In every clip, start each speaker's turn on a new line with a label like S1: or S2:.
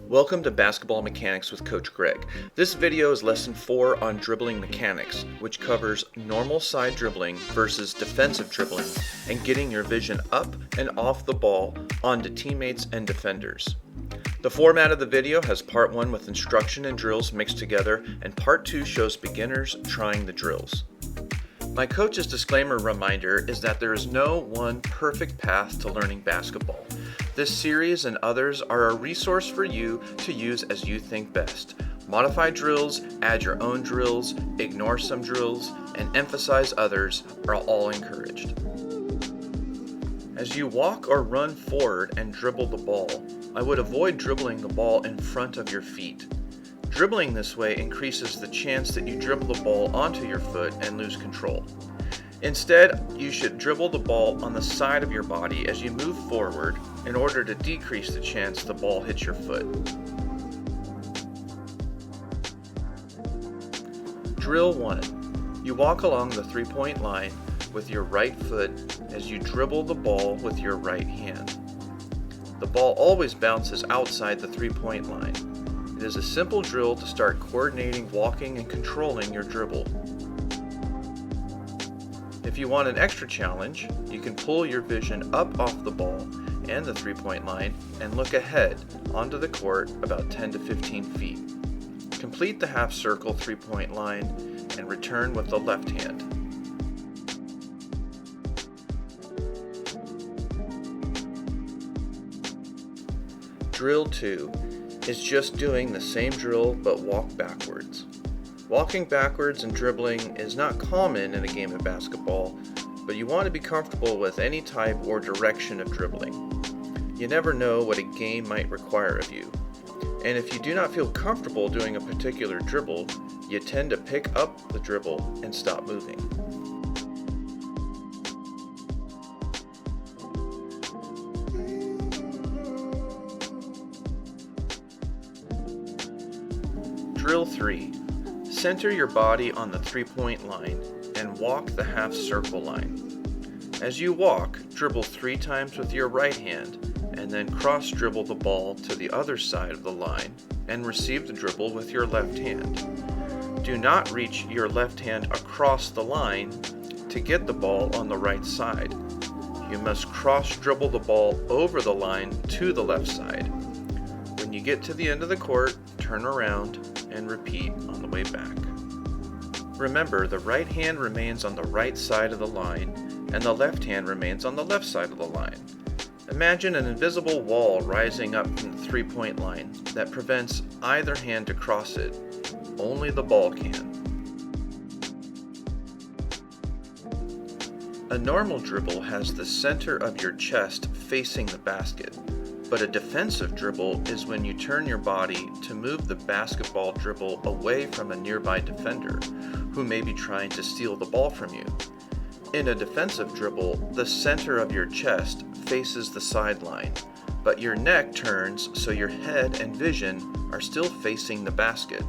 S1: Welcome to Basketball Mechanics with Coach Greg. This video is lesson 4 on dribbling mechanics, which covers normal side dribbling versus defensive dribbling and getting your vision up and off the ball onto teammates and defenders. The format of the video has part 1 with instruction and drills mixed together, and part 2 shows beginners trying the drills. My coach's disclaimer reminder is that there is no one perfect path to learning basketball. This series and others are a resource for you to use as you think best. Modify drills, add your own drills, ignore some drills, and emphasize others are all encouraged. As you walk or run forward and dribble the ball, I would avoid dribbling the ball in front of your feet. Dribbling this way increases the chance that you dribble the ball onto your foot and lose control. Instead, you should dribble the ball on the side of your body as you move forward in order to decrease the chance the ball hits your foot. Drill 1. You walk along the three-point line with your right foot as you dribble the ball with your right hand. The ball always bounces outside the three-point line. It is a simple drill to start coordinating, walking, and controlling your dribble. If you want an extra challenge, you can pull your vision up off the ball and the three-point line and look ahead onto the court about 10 to 15 feet. Complete the half circle three-point line and return with the left hand. Drill 2 is just doing the same drill but walk backwards. Walking backwards and dribbling is not common in a game of basketball, but you want to be comfortable with any type or direction of dribbling. You never know what a game might require of you. And if you do not feel comfortable doing a particular dribble, you tend to pick up the dribble and stop moving. Drill 3. Center your body on the three-point line and walk the half circle line. As you walk, dribble 3 times with your right hand and then cross dribble the ball to the other side of the line and receive the dribble with your left hand. Do not reach your left hand across the line to get the ball on the right side. You must cross dribble the ball over the line to the left side. When you get to the end of the court, turn around and repeat on the way back. Remember, the right hand remains on the right side of the line and the left hand remains on the left side of the line. Imagine an invisible wall rising up from the three-point line that prevents either hand to cross it. Only the ball can. A normal dribble has the center of your chest facing the basket. But a defensive dribble is when you turn your body to move the basketball dribble away from a nearby defender who may be trying to steal the ball from you. In a defensive dribble, the center of your chest faces the sideline, but your neck turns so your head and vision are still facing the basket.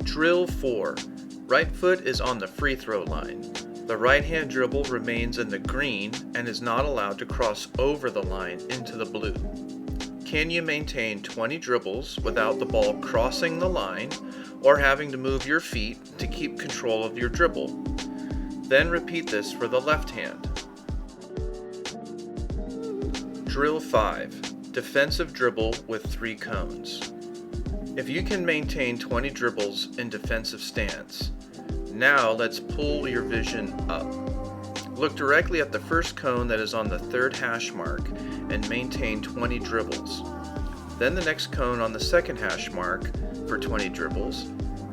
S1: Drill 4. Right foot is on the free throw line. The right-hand dribble remains in the green and is not allowed to cross over the line into the blue. Can you maintain 20 dribbles without the ball crossing the line or having to move your feet to keep control of your dribble? Then repeat this for the left hand. Drill 5. Defensive dribble with 3 cones. If you can maintain 20 dribbles in defensive stance, now let's pull your vision up. Look directly at the first cone that is on the third hash mark and maintain 20 dribbles. Then the next cone on the second hash mark for 20 dribbles.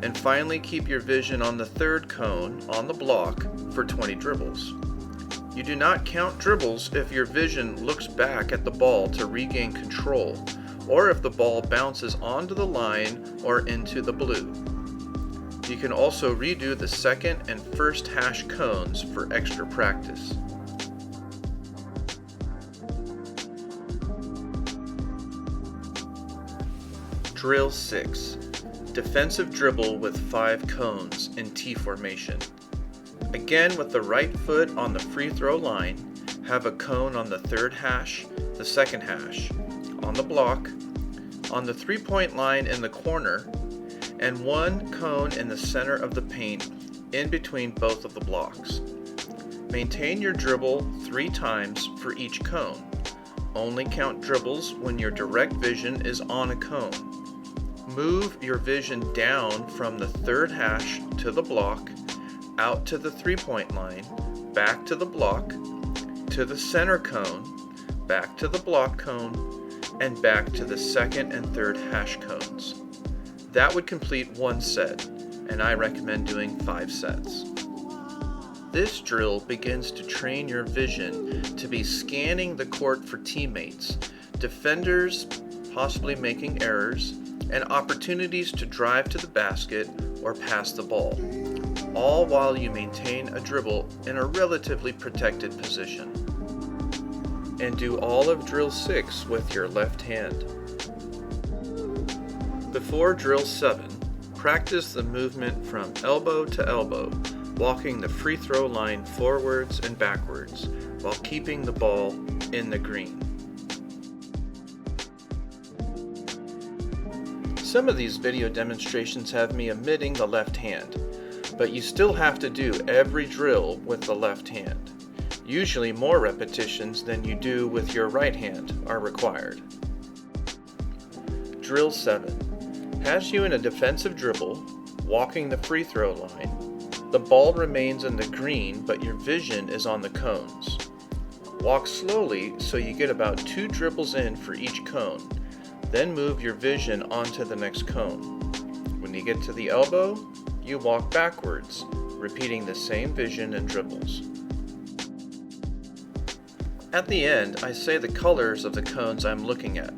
S1: And finally keep your vision on the third cone on the block for 20 dribbles. You do not count dribbles if your vision looks back at the ball to regain control, or if the ball bounces onto the line or into the blue. You can also redo the second and first hash cones for extra practice. Drill 6. Defensive dribble with 5 cones in T formation. Again, with the right foot on the free throw line, have a cone on the third hash, the second hash. on the block, on the 3-point line in the corner, and 1 cone in the center of the paint in between both of the blocks. Maintain your dribble 3 times for each cone. Only count dribbles when your direct vision is on a cone. Move your vision down from the 3rd hash to the block, out to the 3-point line, back to the block, to the center cone, back to the block cone, and back to the 2nd and 3rd hash cones. That would complete 1 set, and I recommend doing 5 sets. This drill begins to train your vision to be scanning the court for teammates, defenders possibly making errors, and opportunities to drive to the basket or pass the ball, all while you maintain a dribble in a relatively protected position. And do all of drill 6 with your left hand. Before drill 7, practice the movement from elbow to elbow, walking the free throw line forwards and backwards while keeping the ball in the green. Some of these video demonstrations have me omitting the left hand, but you still have to do every drill with the left hand. Usually more repetitions than you do with your right hand are required. Drill 7 has you in a defensive dribble, walking the free throw line. The ball remains in the green, but your vision is on the cones. Walk slowly so you get about 2 dribbles in for each cone. Then move your vision onto the next cone. When you get to the elbow, you walk backwards, repeating the same vision and dribbles. At the end, I say the colors of the cones I'm looking at.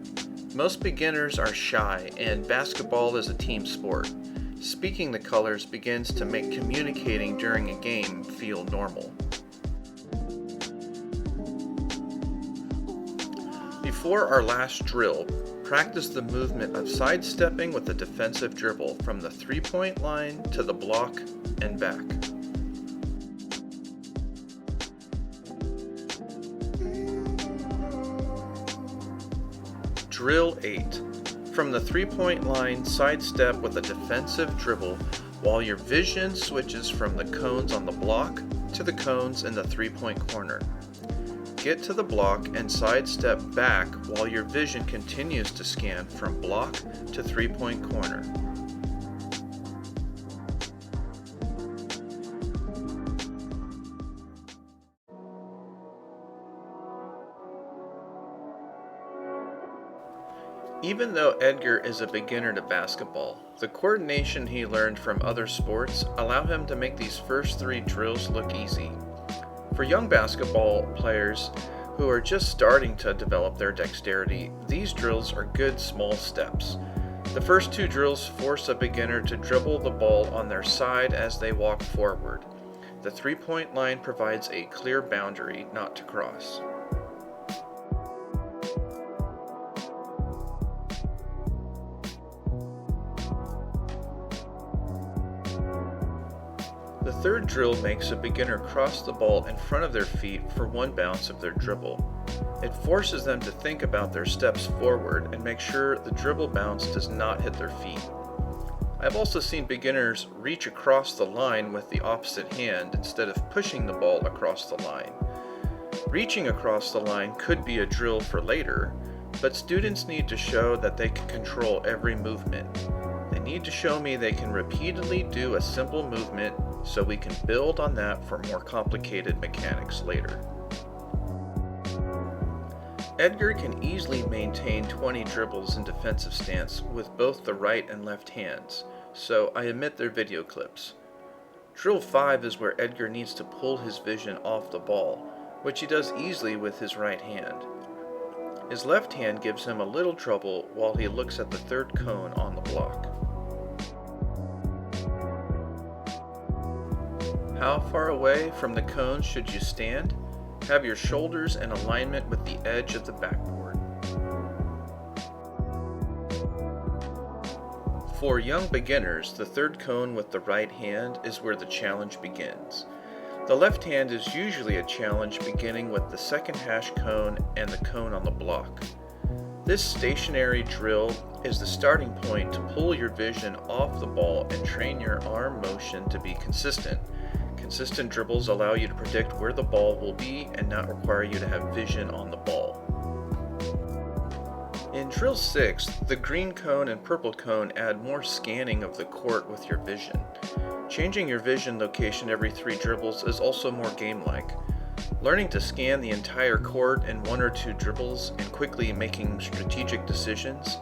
S1: Most beginners are shy, and basketball is a team sport. Speaking the colors begins to make communicating during a game feel normal. Before our last drill, practice the movement of sidestepping with a defensive dribble from the 3-point line to the block and back. Drill 8. From the 3-point line, sidestep with a defensive dribble while your vision switches from the cones on the block to the cones in the 3-point corner. Get to the block and sidestep back while your vision continues to scan from block to 3-point corner. Even though Edgar is a beginner to basketball, the coordination he learned from other sports allow him to make these first 3 drills look easy. For young basketball players who are just starting to develop their dexterity, these drills are good small steps. The first 2 drills force a beginner to dribble the ball on their side as they walk forward. The 3-point line provides a clear boundary not to cross. The third drill makes a beginner cross the ball in front of their feet for 1 bounce of their dribble. It forces them to think about their steps forward and make sure the dribble bounce does not hit their feet. I've also seen beginners reach across the line with the opposite hand instead of pushing the ball across the line. Reaching across the line could be a drill for later, but students need to show that they can control every movement. They need to show me they can repeatedly do a simple movement so we can build on that for more complicated mechanics later. Edgar can easily maintain 20 dribbles in defensive stance with both the right and left hands, so I omit their video clips. Drill 5 is where Edgar needs to pull his vision off the ball, which he does easily with his right hand. His left hand gives him a little trouble while he looks at the 3rd cone on the block. How far away from the cone should you stand? Have your shoulders in alignment with the edge of the backboard. For young beginners, the 3rd cone with the right hand is where the challenge begins. The left hand is usually a challenge beginning with the 2nd hash cone and the cone on the block. This stationary drill is the starting point to pull your vision off the ball and train your arm motion to be consistent. Consistent dribbles allow you to predict where the ball will be and not require you to have vision on the ball. In Drill 6, the green cone and purple cone add more scanning of the court with your vision. Changing your vision location every 3 dribbles is also more game-like. Learning to scan the entire court in 1 or 2 dribbles and quickly making strategic decisions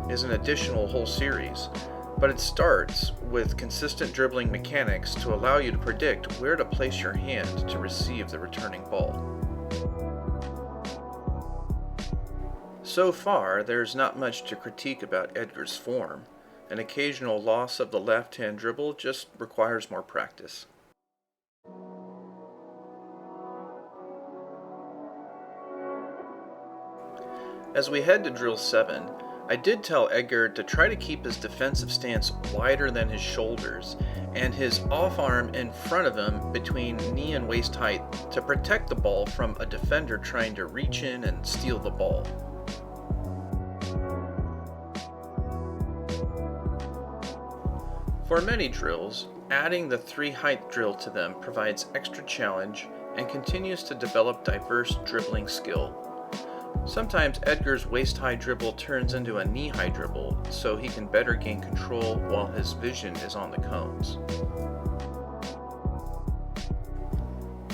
S1: is an additional whole series, but it starts with consistent dribbling mechanics to allow you to predict where to place your hand to receive the returning ball. So far, there's not much to critique about Edgar's form. An occasional loss of the left-hand dribble just requires more practice. As we head to Drill 7, I did tell Edgar to try to keep his defensive stance wider than his shoulders and his off arm in front of him between knee and waist height to protect the ball from a defender trying to reach in and steal the ball. For many drills, adding the 3 height drill to them provides extra challenge and continues to develop diverse dribbling skill. Sometimes Edgar's waist-high dribble turns into a knee-high dribble so he can better gain control while his vision is on the cones.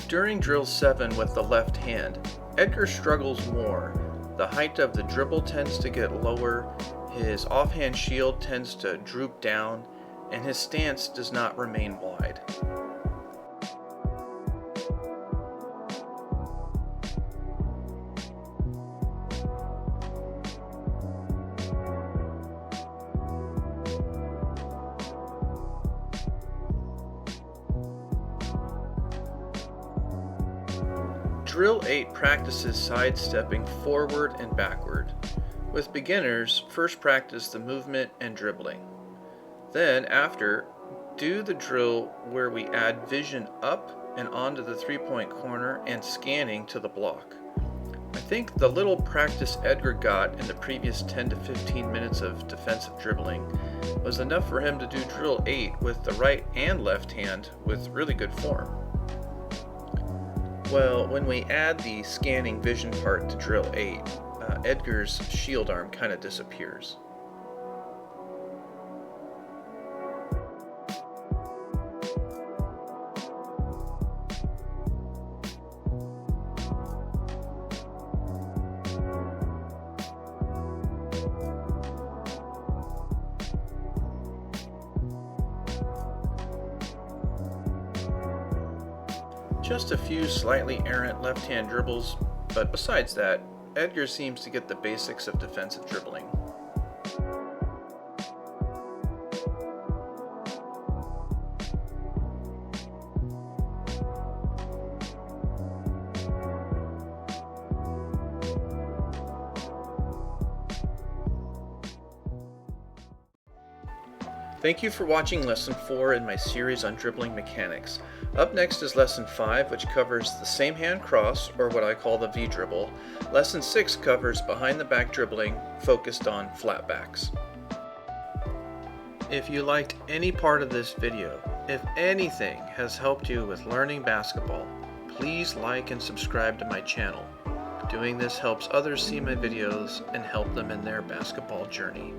S1: During Drill 7 with the left hand, Edgar struggles more. The height of the dribble tends to get lower, his offhand shield tends to droop down, and his stance does not remain wide. Drill 8 practices sidestepping forward and backward. With beginners, first practice the movement and dribbling. Then, after, do the drill where we add vision up and onto the 3-point corner and scanning to the block. I think the little practice Edgar got in the previous 10 to 15 minutes of defensive dribbling was enough for him to do Drill 8 with the right and left hand with really good form. Well, when we add the scanning vision part to Drill 8, Edgar's shield arm kind of disappears. Just a few slightly errant left-hand dribbles, but besides that, Edgar seems to get the basics of defensive dribbling. Thank you for watching Lesson 4 in my series on dribbling mechanics. Up next is Lesson 5, which covers the same hand cross, or what I call the V dribble. Lesson 6 covers behind the back dribbling, focused on flatbacks. If you liked any part of this video, if anything has helped you with learning basketball, please like and subscribe to my channel. Doing this helps others see my videos and help them in their basketball journey.